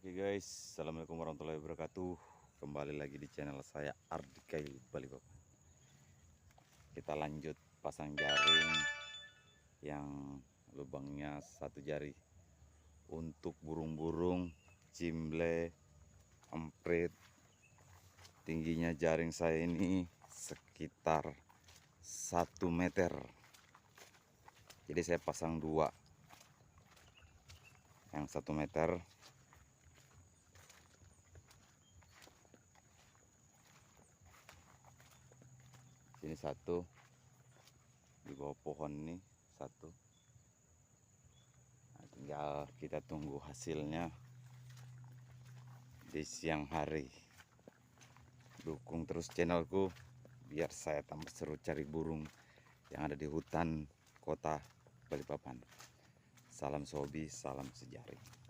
Oke guys, assalamualaikum warahmatullahi wabarakatuh. Kembali lagi di channel saya Ardikail Balikpapan. Kita lanjut pasang jaring yang lubangnya 1 jari untuk burung-burung cimble, emprit. Tingginya jaring saya ini sekitar 1 meter. Jadi saya pasang 2, yang 1 meter. Ini 1 di bawah pohon ini 1. Nah, tinggal kita tunggu hasilnya di siang hari. Dukung terus channelku biar saya tambah seru cari burung yang ada di hutan kota Balikpapan. Salam Sobi, salam sejaring.